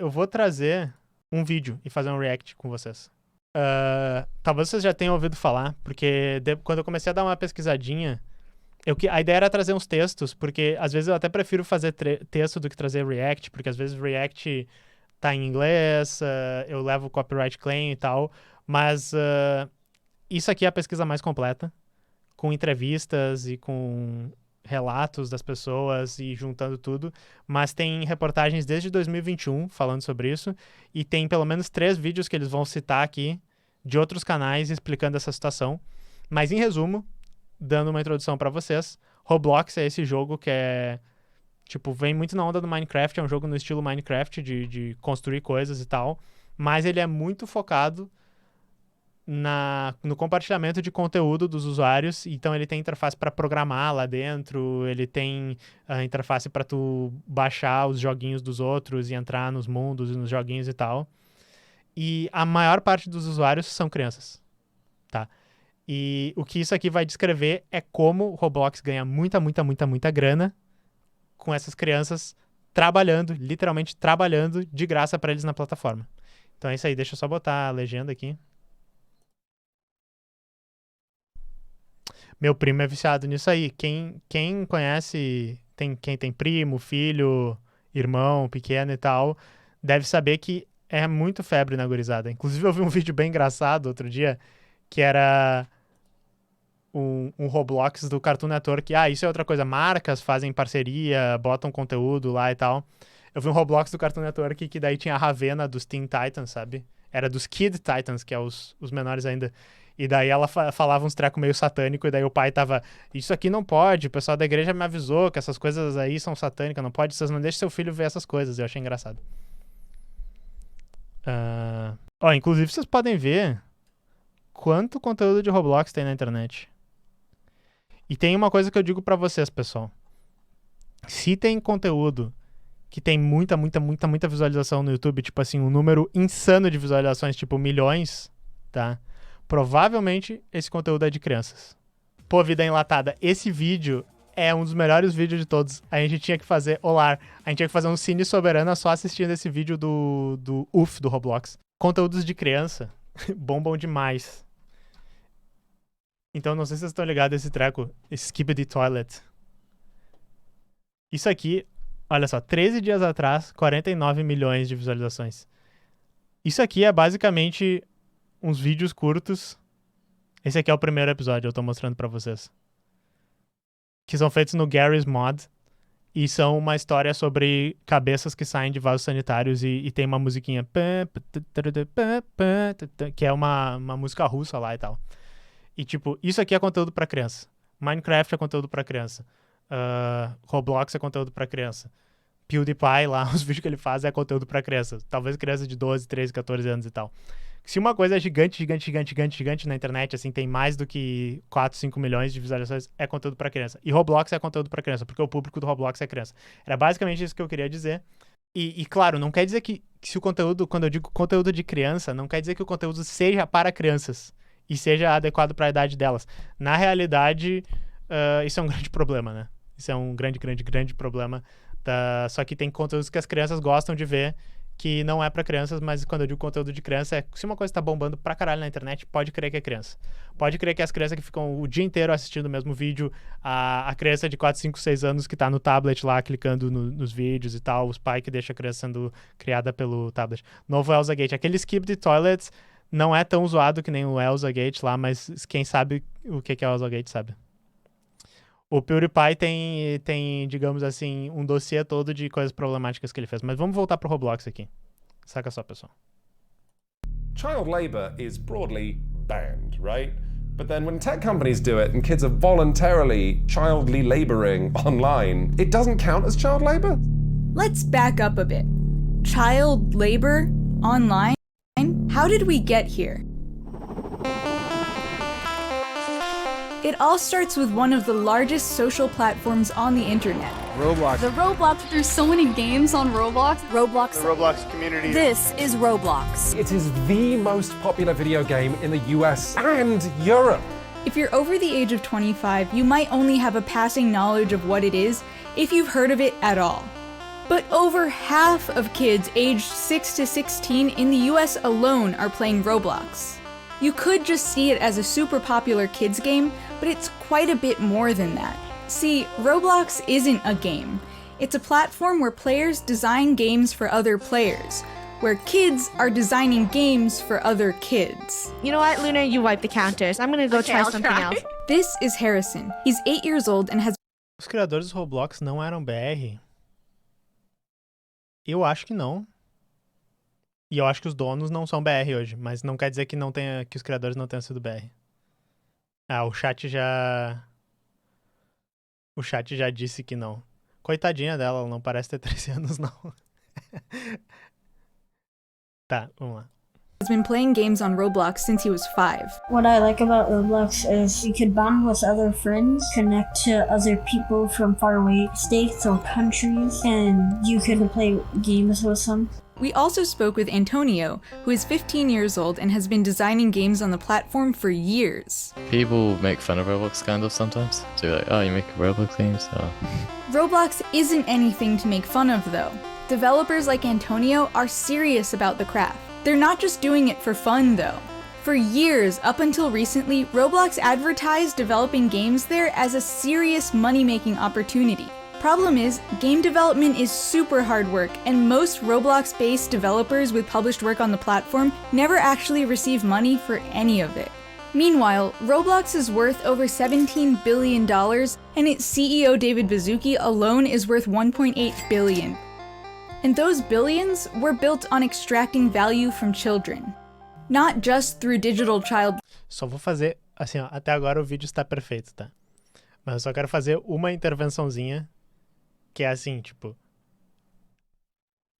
eu vou trazer um vídeo e fazer um react com vocês. Talvez vocês já tenham ouvido falar, porque quando eu comecei a dar uma pesquisadinha, a ideia era trazer uns textos, porque às vezes eu até prefiro fazer texto do que trazer react, porque às vezes react tá em inglês, eu levo copyright claim e tal, mas isso aqui é a pesquisa mais completa, com entrevistas e com relatos das pessoas e juntando tudo, mas tem reportagens desde 2021 falando sobre isso, e tem pelo menos 3 vídeos que eles vão citar aqui de outros canais explicando essa situação. Mas em resumo, dando uma introdução para vocês, Roblox é esse jogo que é, tipo, vem muito na onda do Minecraft, é um jogo no estilo Minecraft, de construir coisas e tal, mas ele é muito focado no compartilhamento de conteúdo dos usuários. Então ele tem interface para programar lá dentro, ele tem a interface para tu baixar os joguinhos dos outros e entrar nos mundos e nos joguinhos e tal. E a maior parte dos usuários são crianças, tá? E o que isso aqui vai descrever é como o Roblox ganha muita grana com essas crianças trabalhando, literalmente trabalhando de graça para eles na plataforma. Então é isso aí, deixa eu só botar a legenda aqui. Meu primo é viciado nisso aí. Quem conhece, quem tem primo, filho, irmão pequeno e tal, deve saber que é muito febre na gurizada. Inclusive eu vi um vídeo bem engraçado outro dia, que era um Roblox do Cartoon Network. Isso é outra coisa. Marcas fazem parceria, botam conteúdo lá e tal. Eu vi um Roblox do Cartoon Network que daí tinha a Ravena dos Teen Titans, sabe? Era dos Kid Titans, que é os menores ainda. E daí ela falava uns trecos meio satânico, e daí o pai tava, isso aqui não pode, o pessoal da igreja me avisou que essas coisas aí são satânicas, não pode, vocês não deixem seu filho ver essas coisas. Eu achei engraçado. Inclusive vocês podem ver quanto conteúdo de Roblox tem na internet. E tem uma coisa que eu digo pra vocês, pessoal. Se tem conteúdo que tem muita visualização no YouTube, tipo assim, um número insano de visualizações, tipo milhões, tá? Provavelmente esse conteúdo é de crianças. Pô, vida enlatada, esse vídeo é um dos melhores vídeos de todos. A gente tinha que fazer, a gente tinha que fazer um Cine Soberana só assistindo esse vídeo do UF, do Roblox. Conteúdos de criança bombam demais. Então não sei se vocês estão ligados a esse treco, Skip the Toilet. Isso aqui, olha só, 13 dias atrás, 49 milhões de visualizações. Isso aqui é basicamente uns vídeos curtos. Esse aqui é o primeiro episódio, eu tô mostrando pra vocês. Que são feitos no Gary's Mod. E são uma história sobre cabeças que saem de vasos sanitários e tem uma musiquinha que é uma música russa lá e tal. E tipo, isso aqui é conteúdo pra criança. Minecraft é conteúdo pra criança. Roblox é conteúdo pra criança. PewDiePie lá, os vídeos que ele faz é conteúdo pra criança. Talvez criança de 12, 13, 14 anos e tal. Se uma coisa é gigante na internet, assim, tem mais do que 4, 5 milhões de visualizações, é conteúdo pra criança. E Roblox é conteúdo pra criança, porque o público do Roblox é criança. Era basicamente isso que eu queria dizer. E claro, não quer dizer que se o conteúdo, quando eu digo conteúdo de criança, não quer dizer que o conteúdo seja para crianças e seja adequado para a idade delas. Na realidade, isso é um grande problema, né? Isso é um grande problema. Só que tem conteúdos que as crianças gostam de ver, que não é pra crianças, mas quando eu digo conteúdo de criança, se uma coisa tá bombando pra caralho na internet, pode crer que é criança. Pode crer que as crianças que ficam o dia inteiro assistindo o mesmo vídeo, a criança de 4, 5, 6 anos que tá no tablet lá, clicando nos vídeos e tal, os pais que deixam a criança sendo criada pelo tablet. Novo Elsa Gate. Aquele Skip the Toilets não é tão zoado que nem o Elsa Gate lá, mas quem sabe o que é o Elsa Gate sabe. O PewDiePie tem, digamos assim, um dossiê todo de coisas problemáticas que ele fez. Mas vamos voltar pro Roblox aqui. Saca só, pessoal. Child labor is broadly banned, right? But then when tech companies do it and kids are voluntarily childly laboring online, it doesn't count as child labor? Let's back up a bit. Child labor online? How did we get here? It all starts with one of the largest social platforms on the internet. Roblox. The Roblox, there's so many games on Roblox. Roblox. The Roblox community. This is Roblox. It is the most popular video game in the US and Europe. If you're over the age of 25, you might only have a passing knowledge of what it is, if you've heard of it at all. But over half of kids aged 6 to 16 in the US alone are playing Roblox. You could just see it as a super popular kids game, but it's quite a bit more than that. See, Roblox isn't a game. It's a platform where players design games for other players, where kids are designing games for other kids. You know what, Luna, you wipe the counters. I'm gonna go try something else. This is Harrison. He's 8 years old and has... Os criadores do Roblox não eram BR? Eu acho que não. E eu acho que os donos não são BR hoje, mas não quer dizer que, que os criadores não tenham sido BR. Ah, o chat já disse que não. Coitadinha dela, ela não parece ter 13 anos, não. Tá, vamos lá. Has been playing games on Roblox since he was 5. What I like about Roblox is you could bond with other friends, connect to other people from faraway states or countries, and you could play games with them. We also spoke with Antonio, who is 15 years old and has been designing games on the platform for years. People make fun of Roblox kind of sometimes. So you're like, oh, you make Roblox games? Oh. Roblox isn't anything to make fun of, though. Developers like Antonio are serious about the craft. They're not just doing it for fun, though. For years, up until recently, Roblox advertised developing games there as a serious money-making opportunity. Problem is, game development is super hard work, and most Roblox-based developers with published work on the platform never actually receive money for any of it. Meanwhile, Roblox is worth over $17 billion, and its CEO David Baszucki alone is worth $1.8 billion. And those billions were built on extracting value from children. Not just through digital child... Só vou fazer, assim, ó, até agora o vídeo está perfeito, tá? Mas eu só quero fazer uma intervençãozinha, que é assim, tipo...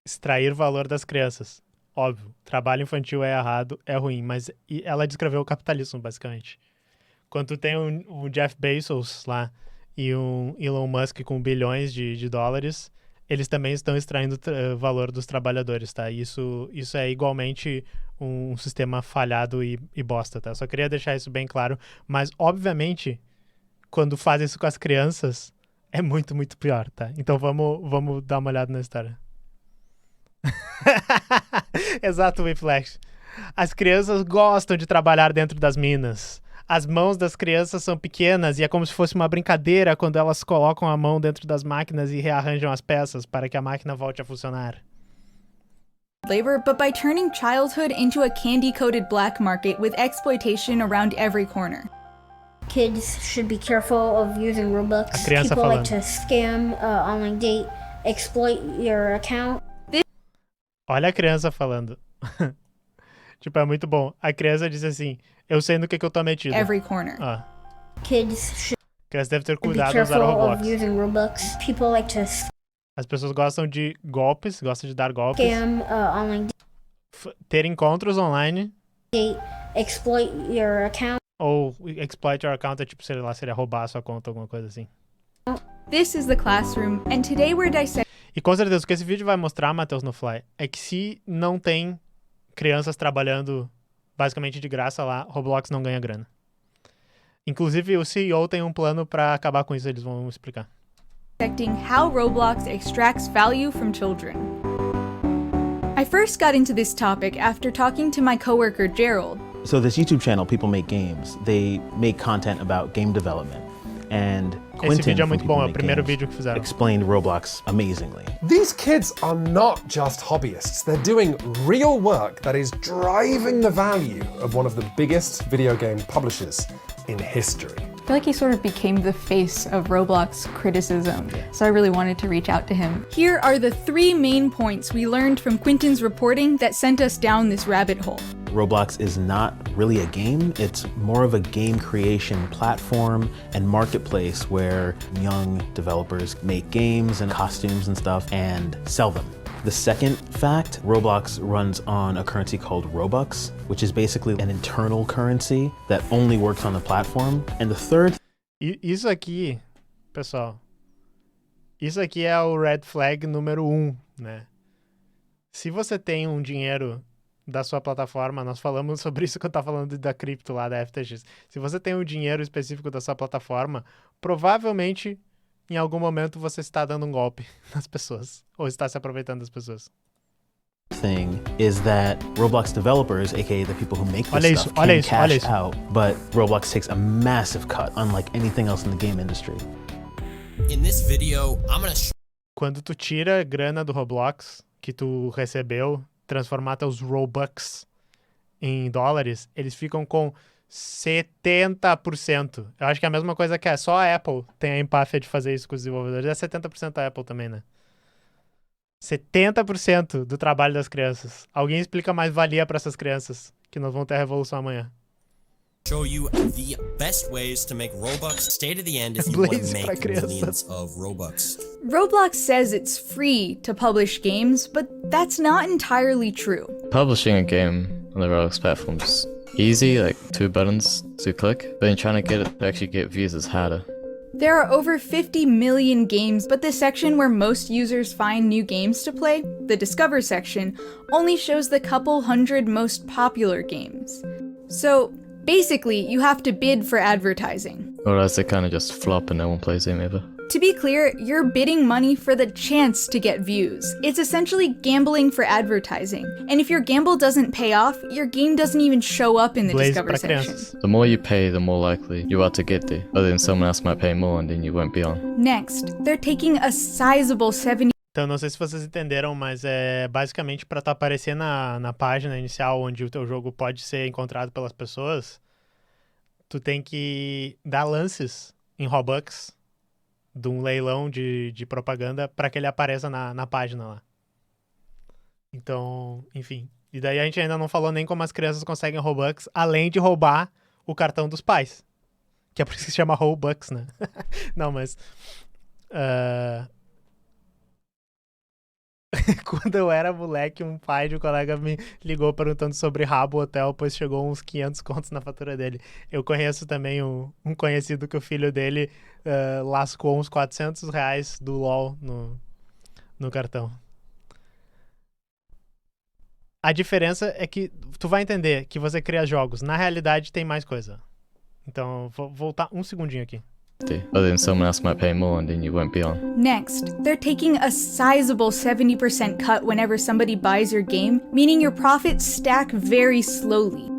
Extrair valor das crianças. Óbvio, trabalho infantil é errado, é ruim, mas ela descreveu o capitalismo, basicamente. Quando tu tem um Jeff Bezos lá e um Elon Musk com bilhões de dólares... Eles também estão extraindo valor dos trabalhadores, tá? Isso é igualmente um sistema falhado e bosta, tá? Só queria deixar isso bem claro. Mas, obviamente, quando faz isso com as crianças, é muito, muito pior, tá? Então vamos dar uma olhada na história. Exato, Whiplash. As crianças gostam de trabalhar dentro das minas. As mãos das crianças são pequenas e é como se fosse uma brincadeira quando elas colocam a mão dentro das máquinas e rearranjam as peças para que a máquina volte a funcionar. Labor, but by turning childhood into a candy-coated black market with exploitation around every corner. Kids should be careful of using Roblox. A criança People falando. like to scam, online date, exploit your account. Olha a criança falando. Tipo, é muito bom. A criança diz assim, eu sei no que eu tô metido. Every corner. Ah. Kids should A criança deve ter be cuidado de usar o careful Roblox. of using Roblox. People like to As pessoas gostam de golpes, gostam de dar golpes. scam, online Ter encontros online. date, exploit your account. Ou exploit your account é tipo, sei lá, seria roubar a sua conta, alguma coisa assim. This is the classroom, and today we're dissecting E com certeza, o que esse vídeo vai mostrar, Matheus, no Fly, é que se não tem crianças trabalhando basicamente de graça lá, Roblox não ganha grana. Inclusive, o CEO tem um plano pra acabar com isso, eles vão explicar. how Roblox extracts value from children. I first got into this topic after talking to my coworker Gerald. So this YouTube channel, People Make Games, they make content about game development. And Esse Quentin vídeo é from muito People bom, é o Make primeiro Games vídeo que fizeram. explained Roblox amazingly. These kids are not just hobbyists, they're doing real work that is driving the value of one of the biggest video game publishers in history. I feel like he sort of became the face of Roblox criticism, so I really wanted to reach out to him. Here are the 3 main points we learned from Quentin's reporting that sent us down this rabbit hole. Roblox is not really a game, it's more of a game creation platform and marketplace where young developers make games and costumes and stuff and sell them. The second fact, Roblox runs on a currency called Robux, which is basically an internal currency that only works on the platform. And the third... Isso aqui, pessoal, isso aqui é o red flag número 1, né? Se você tem um dinheiro da sua plataforma, nós falamos sobre isso quando eu tava falando da cripto lá, da FTX. Se você tem um dinheiro específico da sua plataforma, provavelmente, em algum momento você está dando um golpe nas pessoas, ou está se aproveitando das pessoas. Thing is that Roblox developers, aka the people who make this Olha stuff, isso, olha can isso, cash olha isso. out, but Roblox takes a massive cut, unlike anything else in the game industry. In this video, I'm gonna Quando tu tira a grana do Roblox que tu recebeu, transformar teus Robux em dólares, eles ficam com 70%. Eu acho que é a mesma coisa que só a Apple tem a empáfia de fazer isso com os desenvolvedores. É 70% a Apple também, né? 70% do trabalho das crianças. Alguém explica mais valia para essas crianças, que nós vamos ter a revolução amanhã. show you the best ways to make Robux state of the end if you want to make millions of Robux. Roblox says it's free to publish games, but that's not entirely true. Publishing a game on the Roblox platform is easy, like 2 buttons to click, but then trying to get it to actually get views is harder. There are over 50 million games, but the section where most users find new games to play, the Discover section, only shows the couple hundred most popular games. So, basically, you have to bid for advertising. Or else they kind of just flop and no one plays them ever. To be clear, you're bidding money for the chance to get views. It's essentially gambling for advertising. And if your gamble doesn't pay off, your game doesn't even show up in the Discover section. The more you pay, the more likely you are to get there. But then someone else might pay more and then you won't be on. Next, they're taking a sizable 70%. Então, não sei se vocês entenderam, mas é basicamente para tu aparecer na página inicial onde o teu jogo pode ser encontrado pelas pessoas, tu tem que dar lances em Robux de um leilão de propaganda para que ele apareça na página lá. Então, enfim. E daí a gente ainda não falou nem como as crianças conseguem Robux, além de roubar o cartão dos pais. Que é por isso que se chama Robux, né? Não, mas... Quando eu era moleque, um pai de um colega me ligou perguntando sobre Rabo Hotel, pois chegou uns 500 contos na fatura dele. Eu conheço também um conhecido que o filho dele lascou uns 400 reais do LOL no cartão. A diferença é que tu vai entender que você cria jogos. Na realidade, tem mais coisa. Então, vou voltar um segundinho aqui. But then someone else might pay more and then you won't be on. Next, they're taking a sizable 70% cut whenever somebody buys your game, meaning your profits stack very slowly.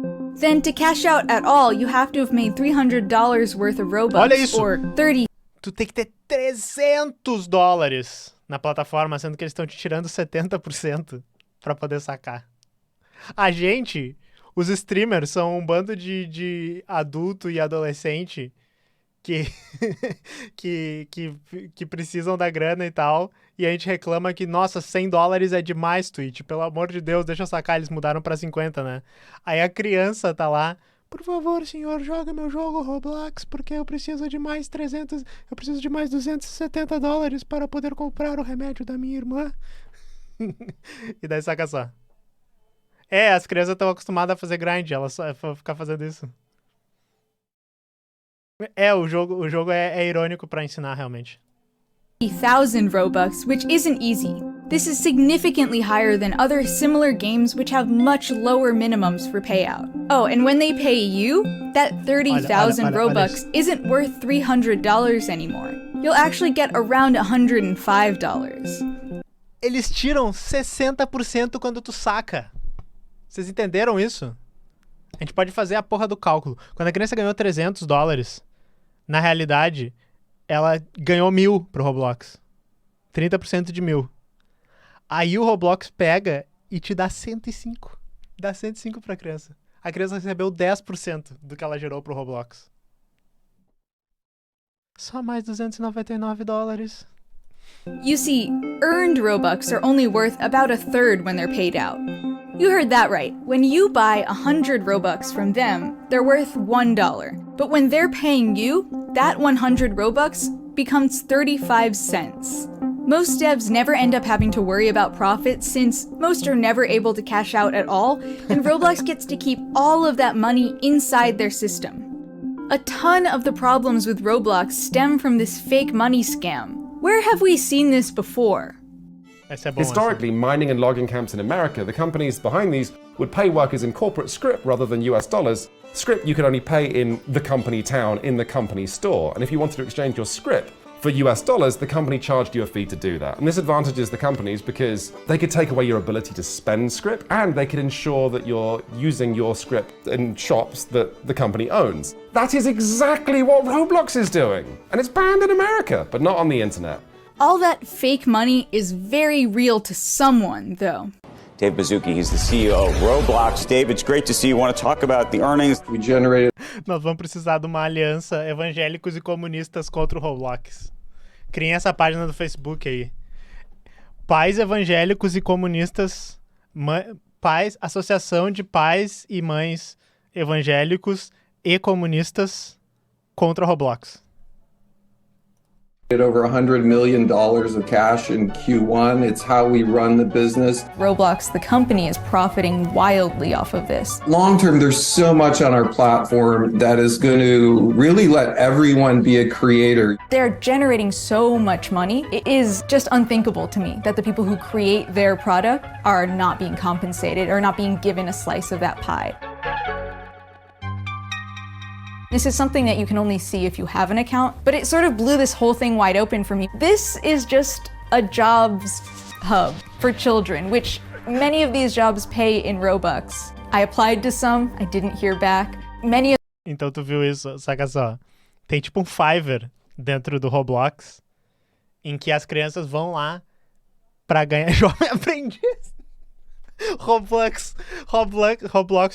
Then to cash out at all, you have to have made $300 worth of Robux, or 30. Tu tem que ter $300 na plataforma, sendo que eles estão te tirando 70% pra poder sacar. A gente, os streamers, são um bando de adulto e adolescente que precisam da grana e tal, e a gente reclama que, nossa, $100 é demais, Twitch, pelo amor de Deus, deixa eu sacar, eles mudaram pra 50, né? Aí a criança tá lá, por favor, senhor, joga meu jogo Roblox, porque eu preciso de mais $270 para poder comprar o remédio da minha irmã. E daí saca só. As crianças estão acostumadas a fazer grind, elas só vão ficar fazendo isso. O jogo é irônico pra ensinar, realmente. 1,000 Robux, which isn't easy. This is significantly higher than other similar games which have much lower minimums for payout. Oh, and when they pay you, that 30,000 Robux isn't worth $300 anymore. You'll actually get around $105. Eles tiram 60% quando tu saca. Vocês entenderam isso? A gente pode fazer a porra do cálculo. Quando a criança ganhou $300, na realidade, ela ganhou 1.000 pro Roblox. 30% de 1.000. Aí o Roblox pega e te dá 105. Dá 105 pra criança. A criança recebeu 10% do que ela gerou pro Roblox. Só mais $299. You see, earned Robux are only worth about a third when they're paid out. You heard that right. When you buy 100 Robux from them, they're worth $1. But when they're paying you, that 100 Robux becomes 35 cents. Most devs never end up having to worry about profits since most are never able to cash out at all, and Roblox gets to keep all of that money inside their system. A ton of the problems with Roblox stem from this fake money scam. Where have we seen this before? Historically, mining and logging camps in America, the companies behind these would pay workers in corporate script rather than US dollars. Script you could only pay in the company town, in the company store. And if you wanted to exchange your script For US dollars, the company charged you a fee to do that. And this advantages the companies because they could take away your ability to spend script, and they could ensure that you're using your script in shops that the company owns. That is exactly what Roblox is doing. And it's banned in America, but not on the internet. All that fake money is very real to someone, though. Dave Baszucki, he's the CEO of Roblox. Dave, it's great to see you. Want to talk about the earnings we generated. Nós vamos precisar de uma aliança evangélicos e comunistas contra o Roblox. Criem essa página do Facebook aí. Pais evangélicos e comunistas, Associação de Pais e Mães Evangélicos e Comunistas contra Roblox. Over $100 million of cash in Q1. It's how we run the business. Roblox, the company, is profiting wildly off of this. Long term, there's so much on our platform that is going to really let everyone be a creator. They're generating so much money. It is just unthinkable to me that the people who create their product are not being compensated or not being given a slice of that pie. This is something that you can only see if you have an account, but it sort of blew this whole thing wide open for me. This is just a jobs hub for children, which many of these jobs pay in Robux. I applied to some, I didn't hear back. Então tu viu isso, saca só. Tem tipo um Fiverr dentro do Roblox, em que as crianças vão lá pra ganhar jovem aprendiz. Roblox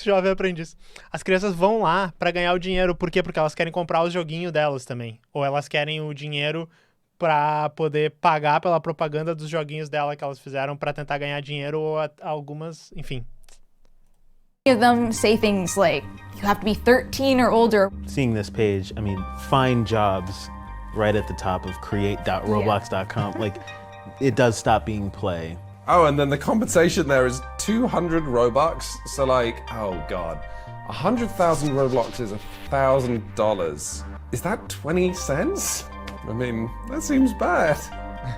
Jovem Aprendiz. As crianças vão lá pra ganhar o dinheiro. Por quê? Porque elas querem comprar os joguinhos delas também. Ou elas querem o dinheiro pra poder pagar pela propaganda dos joguinhos dela que elas fizeram pra tentar ganhar dinheiro, ou algumas, enfim. Many of them say things like, you have to be 13 or older. Seeing this page, I mean, find jobs right at the top of create.roblox.com. Like, it does stop being play. Oh, and then the compensation there is 200 Robux. So like, oh God, 100,000 Roblox is $1,000. Is that 20 cents? I mean, that seems bad.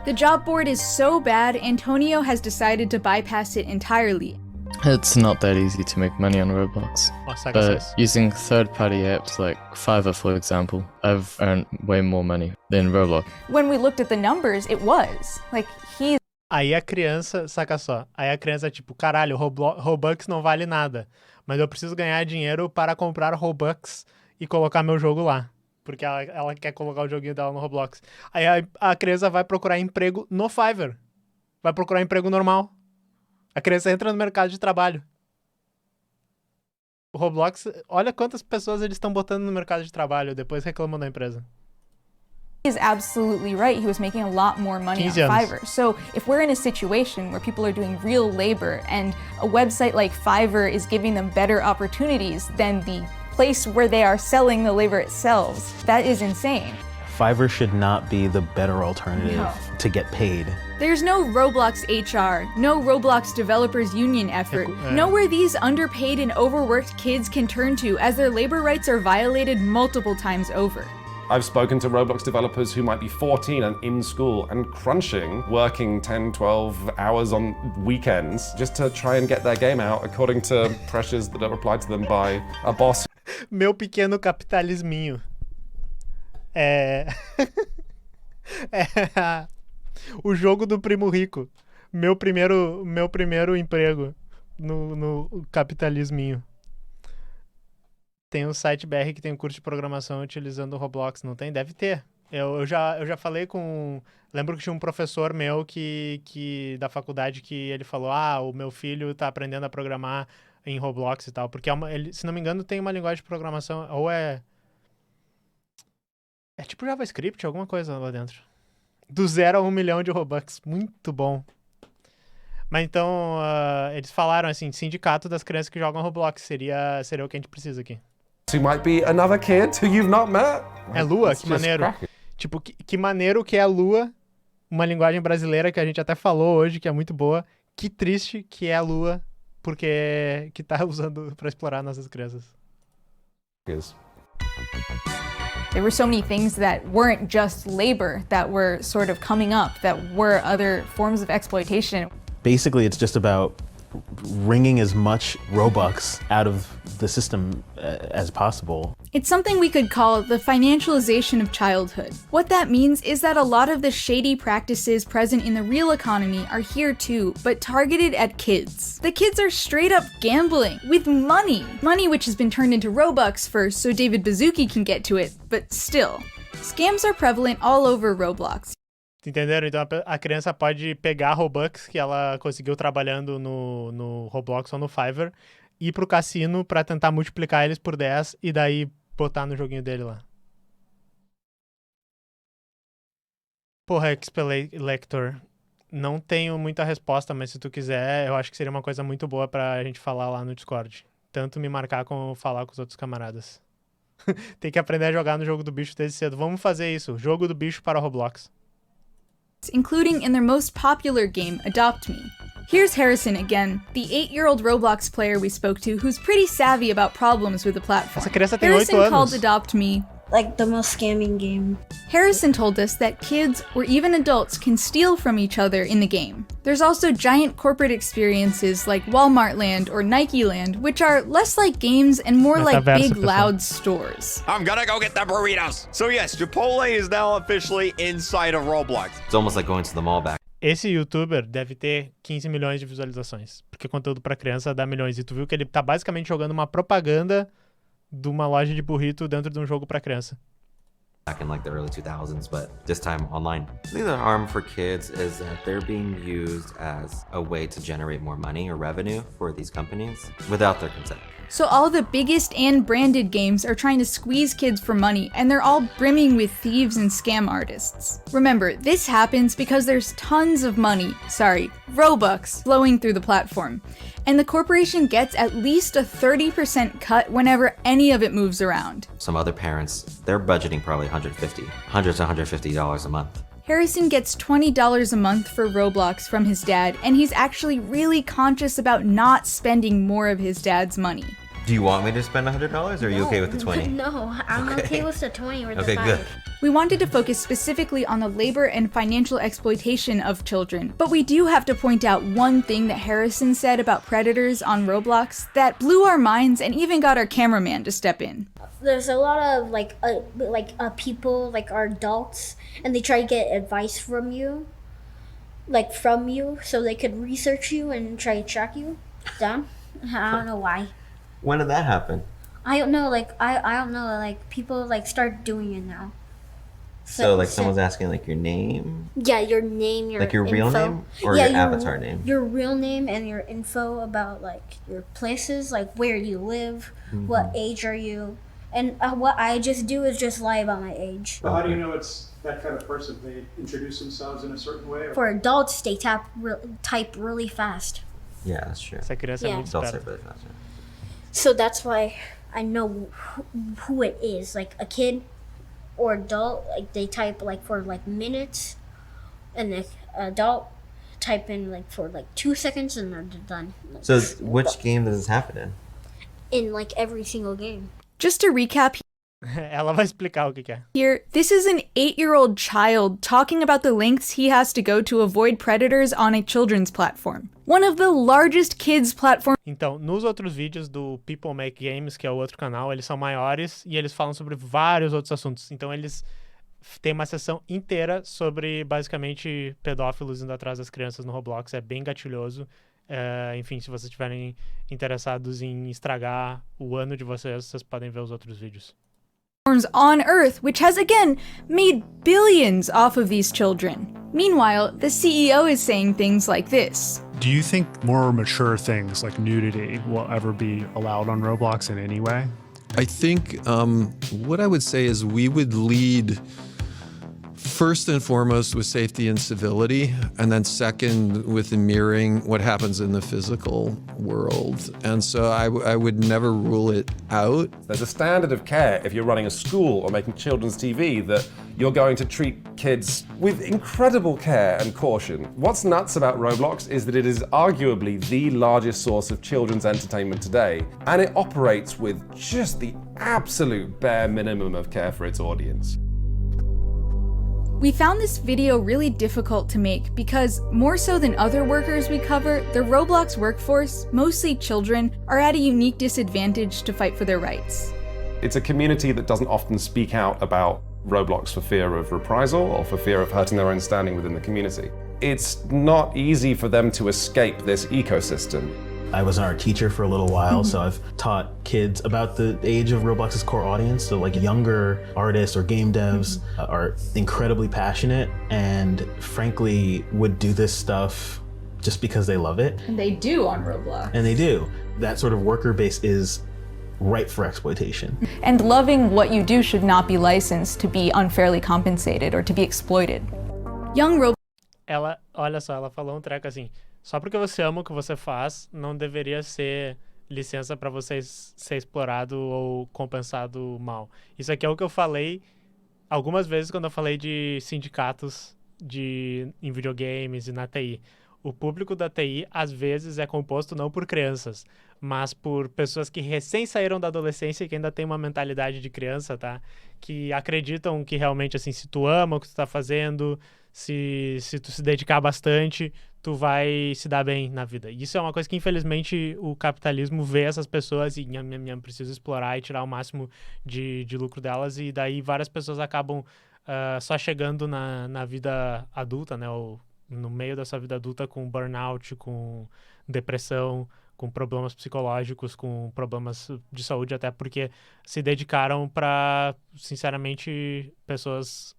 The job board is so bad, Antonio has decided to bypass it entirely. It's not that easy to make money on Roblox. But using third-party apps like Fiverr, for example, I've earned way more money than Roblox. When we looked at the numbers, it was. Like, he's Aí a criança, saca só, aí a criança é tipo, caralho, Robux não vale nada, mas eu preciso ganhar dinheiro para comprar Robux e colocar meu jogo lá, porque ela quer colocar o joguinho dela no Roblox. Aí a criança vai procurar emprego no Fiverr, vai procurar emprego normal. A criança entra no mercado de trabalho. O Roblox, olha quantas pessoas eles estão botando no mercado de trabalho, depois reclamam da empresa. is absolutely right. He was making a lot more money on Fiverr. So if we're in a situation where people are doing real labor and a website like Fiverr is giving them better opportunities than the place where they are selling the labor itself, that is insane. Fiverr should not be the better alternative to get paid. There's no Roblox HR, no Roblox Developers Union effort, nowhere these underpaid and overworked kids can turn to as their labor rights are violated multiple times over. I've spoken to Roblox developers who might be 14 and in school and crunching, working 10, 12 hours on weekends just to try and get their game out according to pressures that are applied to them by a boss. Meu pequeno capitalisminho. O jogo do primo rico. Meu primeiro emprego no capitalisminho. Tem um site BR que tem um curso de programação utilizando o Roblox, não tem? Deve ter. Eu já falei com... Lembro que tinha um professor meu que da faculdade que ele falou, o meu filho tá aprendendo a programar em Roblox e tal, porque se não me engano tem uma linguagem de programação, ou é tipo JavaScript, alguma coisa lá dentro. Do 0 a 1 milhão de Robux. Muito bom. Mas então, eles falaram assim, sindicato das crianças que jogam Roblox seria o que a gente precisa aqui. Who might be another kid who you've not met. É Lua, que maneiro. Tipo, que maneiro que é a Lua, uma linguagem brasileira que a gente até falou hoje, que é muito boa. Que triste que é a Lua, porque que tá usando pra explorar nossas crianças. Yes. There were so many things that weren't just labor that were sort of coming up, that were other forms of exploitation. Basically, it's just about wringing as much Robux out of the system as possible. It's something we could call the financialization of childhood. What that means is that a lot of the shady practices present in the real economy are here too, but targeted at kids. The kids are straight up gambling with money. Money which has been turned into Robux first so David Baszucki can get to it, but still. Scams are prevalent all over Roblox. Entenderam? Então a criança pode pegar Robux que ela conseguiu trabalhando no Roblox ou no Fiverr, ir pro cassino pra tentar multiplicar eles por 10 e daí botar no joguinho dele lá. Porra, XP Lector, não tenho muita resposta, mas se tu quiser, eu acho que seria uma coisa muito boa pra gente falar lá no Discord. Tanto me marcar como falar com os outros camaradas. Tem que aprender a jogar no jogo do bicho desde cedo. Vamos fazer isso, jogo do bicho para Roblox. Including in their most popular game, Adopt Me. Here's Harrison again, the 8-year-old Roblox player we spoke to who's pretty savvy about problems with the platform. Essa criança tem 8 anos. Harrison called Adopt Me like the most scamming game. Harrison told us that kids, or even adults, can steal from each other in the game. There's also giant corporate experiences like Walmart Land or Nike Land, which are less like games and more like big, loud stores. I'm gonna go get the burritos. So yes, Chipotle is now officially inside of Roblox. It's almost like going to the mall back. Esse youtuber deve ter 15 milhões de visualizações, porque conteúdo pra criança dá milhões. E tu viu que ele tá basicamente jogando uma propaganda de uma loja de burrito dentro de um jogo pra criança. Back in like the early 2000s, but this time online. I think the harm for kids is that they're being used as a way to generate more money or revenue for these companies without their consent. So all the biggest and branded games are trying to squeeze kids for money, and they're all brimming with thieves and scam artists. Remember, this happens because there's tons of money, Robux, flowing through the platform. And the corporation gets at least a 30% cut whenever any of it moves around. Some other parents, they're budgeting probably $100 to $150 a month. Harrison gets $20 a month for Roblox from his dad, and he's actually really conscious about not spending more of his dad's money. Do you want me to spend $100 or are you okay with the 20? No, I'm okay with the 20 or the 5. Okay, good. We wanted to focus specifically on the labor and financial exploitation of children, but we do have to point out one thing that Harrison said about predators on Roblox that blew our minds and even got our cameraman to step in. There's a lot of people, like our adults, and they try to get advice from you, so they could research you and try to track you down. I don't know why. When did that happen? I don't know, I don't know, people start doing it now. So someone's asking your name? Yeah, your name, your your info. Real name or your avatar name? Your real name and your info about your places, where you live, what age are you, and what I just do is just lie about my age. Well, how do you know it's that kind of person? They introduce themselves in a certain way? Or? For adults, they type really fast. Yeah, that's true. Adults type really fast. So that's why I know who it is. Like a kid or adult, they type for minutes, and the adult type in for 2 seconds and they're done. So which game does this happen in? In every single game. Just to recap Ela vai explicar o que é. Here, this is an 8-year-old child talking about the lengths he has to go to avoid predators on a children's platform. One of the largest kids platforms. Então, nos outros vídeos do People Make Games, que é o outro canal, eles são maiores e eles falam sobre vários outros assuntos. Então, eles têm uma sessão inteira sobre, basicamente, pedófilos indo atrás das crianças no Roblox. É bem gatilhoso. Enfim, se vocês estiverem interessados em estragar o ano de vocês, vocês podem ver os outros vídeos. On Earth, which has again made billions off of these children. Meanwhile, the CEO is saying things like this. Do you think more mature things like nudity will ever be allowed on Roblox in any way? I think what I would say is we would lead first and foremost with safety and civility, and then second with mirroring what happens in the physical world. And so I would never rule it out. There's a standard of care if you're running a school or making children's TV that you're going to treat kids with incredible care and caution. What's nuts about Roblox is that it is arguably the largest source of children's entertainment today, and it operates with just the absolute bare minimum of care for its audience. We found this video really difficult to make because, more so than other workers we cover, the Roblox workforce, mostly children, are at a unique disadvantage to fight for their rights. It's a community that doesn't often speak out about Roblox for fear of reprisal or for fear of hurting their own standing within the community. It's not easy for them to escape this ecosystem. I was an art teacher for a little while, so I've taught kids about the age of Roblox's core audience. So like younger artists or game devs are incredibly passionate and frankly would do this stuff just because they love it. And they do on Roblox. And they do. That sort of worker base is ripe for exploitation. And loving what you do should not be licensed to be unfairly compensated or to be exploited. Young Roblox. Olha só, ela falou um treco assim. Só porque você ama o que você faz, não deveria ser licença para você ser explorado ou compensado mal. Isso aqui é o que eu falei algumas vezes quando eu falei de sindicatos em videogames e na TI. O público da TI, às vezes, é composto não por crianças, mas por pessoas que recém saíram da adolescência e que ainda têm uma mentalidade de criança, tá? Que acreditam que realmente, assim, se tu ama o que tu tá fazendo, se tu se dedicar bastante, tu vai se dar bem na vida. E isso é uma coisa que, infelizmente, o capitalismo vê essas pessoas e precisa explorar e tirar o máximo de lucro delas, e daí várias pessoas acabam só chegando na vida adulta, né? Ou no meio dessa vida adulta com burnout, com depressão, com problemas psicológicos, com problemas de saúde, até porque se dedicaram para, sinceramente, pessoas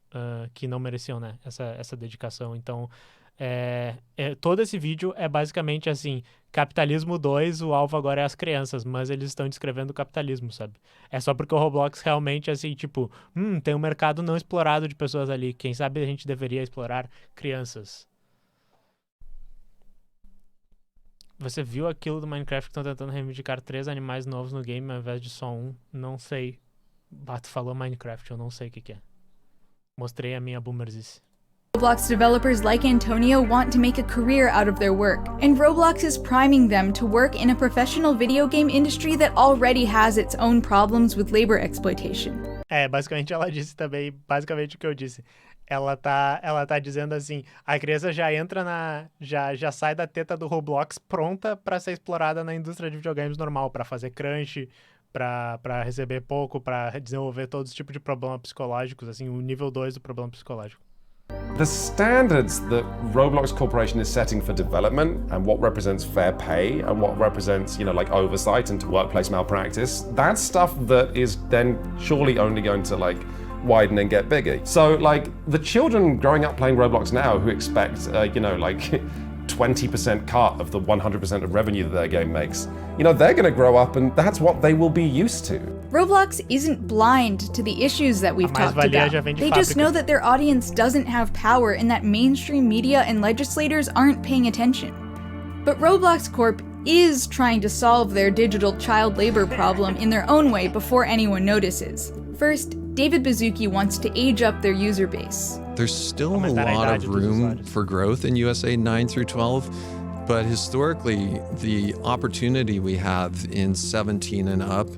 que não mereciam, né, essa dedicação. Então, todo esse vídeo é basicamente assim, capitalismo 2, o alvo agora é as crianças, mas eles estão descrevendo o capitalismo, sabe? É só porque o Roblox realmente, assim, tipo, tem um mercado não explorado de pessoas ali, quem sabe a gente deveria explorar crianças. Você viu aquilo do Minecraft que estão tentando reivindicar 3 animais novos no game ao invés de só um? Não sei. Bato falou Minecraft, eu não sei o que é. Mostrei a minha boomerzice. Roblox developers like Antonio want to make a career out of their work, and Roblox is priming them to work in a professional video game industry that already has its own problems with labor exploitation. Basicamente ela disse também, basicamente o que eu disse. Ela tá dizendo assim, a criança já entra já sai da teta do Roblox pronta para ser explorada na indústria de videogames normal, para fazer crunch, para receber pouco, para desenvolver todos os tipos de problemas psicológicos, assim, o nível 2 do problema psicológico. The standards that Roblox Corporation is setting for development and what represents fair pay and what represents, like oversight into workplace malpractice, that's stuff that is then surely only going to widen and get bigger. So the children growing up playing Roblox now who expect 20% cut of the 100% of revenue that their game makes, they're going to grow up and that's what they will be used to. Roblox isn't blind to the issues that we've talked about. They just know that their audience doesn't have power and that mainstream media and legislators aren't paying attention. But Roblox Corp is trying to solve their digital child labor problem in their own way before anyone notices. First, David Baszucki wants to age up their user base. There's still a lot of room for growth in USA 9 through 12, but historically, the opportunity we have in 17 and up,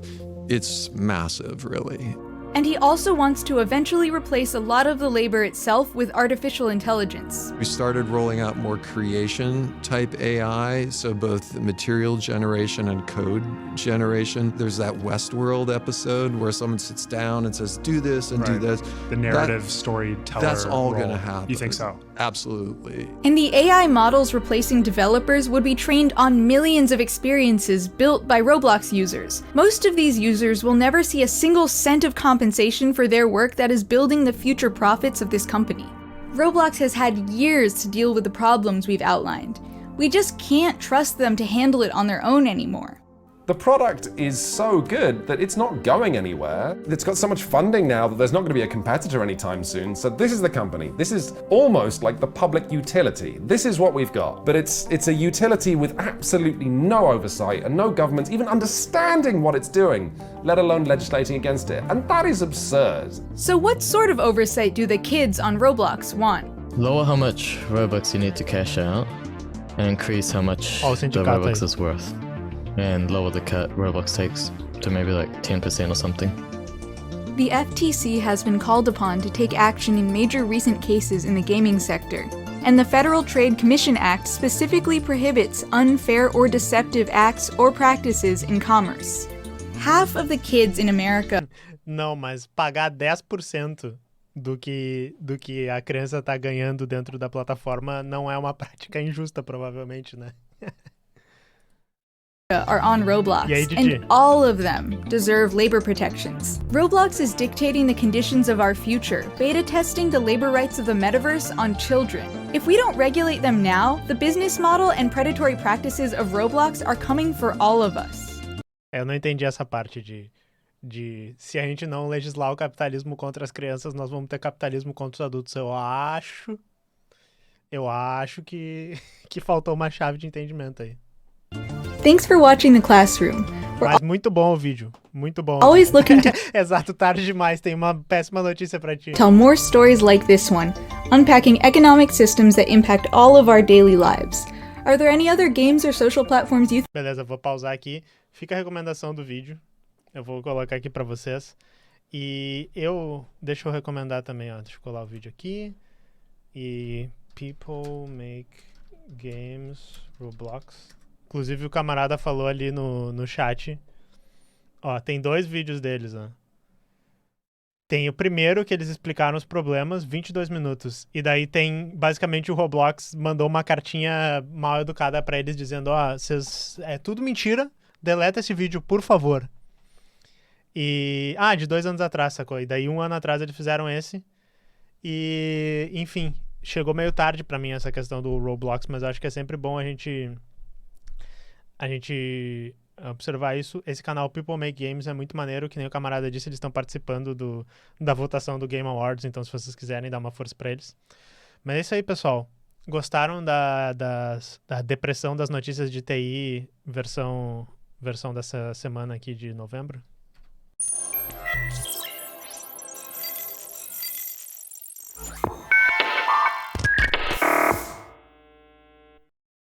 it's massive, really. And he also wants to eventually replace a lot of the labor itself with artificial intelligence. We started rolling out more creation-type AI, so both material generation and code generation. There's that Westworld episode where someone sits down and says, do this and do this. The narrative storyteller That's all role. going to happen. You think so? Absolutely. And the AI models replacing developers would be trained on millions of experiences built by Roblox users. Most of these users will never see a single cent of compensation for their work that is building the future profits of this company. Roblox has had years to deal with the problems we've outlined. We just can't trust them to handle it on their own anymore. The product is so good that it's not going anywhere. It's got so much funding now that there's not going to be a competitor anytime soon. So this is the company. This is almost like the public utility. This is what we've got. But it's a utility with absolutely no oversight and no government even understanding what it's doing, let alone legislating against it. And that is absurd. So what sort of oversight do the kids on Roblox want? Lower how much Robux you need to cash out and increase how much the Robux is worth. And lower the cut Roblox takes to maybe 10% or something. The FTC has been called upon to take action in major recent cases in the gaming sector, and the Federal Trade Commission Act specifically prohibits unfair or deceptive acts or practices in commerce. half of the kids in America... Não, mas pagar 10% do que a criança tá ganhando dentro da plataforma não é uma prática injusta, provavelmente, né? Are on Roblox, and all of them deserve labor protections. Roblox is dictating the conditions of our future, beta testing the labor rights of the metaverse on children. If we don't regulate them now, the business model and predatory practices of Roblox are coming for all of us. Eu não entendi essa parte de se a gente não legislar o capitalismo contra as crianças, nós vamos ter capitalismo contra os adultos. Eu acho que faltou uma chave de entendimento aí. Thanks for watching the classroom. Mas muito bom o vídeo, muito bom. Always looking to Exato, tarde demais, tem uma péssima notícia pra ti. Tell more stories like this one, unpacking economic systems that impact all of our daily lives. Are there any other games or social platforms you... Beleza, vou pausar aqui. Fica a recomendação do vídeo. Eu vou colocar aqui pra vocês. E deixa eu recomendar também, ó. Deixa eu colar o vídeo aqui. E People Make Games Roblox. Inclusive o camarada falou ali no chat. Ó, tem 2 vídeos deles, ó. Tem o primeiro que eles explicaram os problemas, 22 minutos. E daí tem, basicamente, o Roblox mandou uma cartinha mal educada pra eles dizendo, ó, é tudo mentira, deleta esse vídeo, por favor. E... de 2 anos atrás, sacou? E daí 1 ano atrás eles fizeram esse. E, enfim, chegou meio tarde pra mim essa questão do Roblox, mas eu acho que é sempre bom a gente observar isso. Esse canal People Make Games é muito maneiro, que nem o camarada disse, eles estão participando da votação do Game Awards, então se vocês quiserem dar uma força pra eles. Mas é isso aí, pessoal. Gostaram da depressão das notícias de TI versão dessa semana aqui de novembro?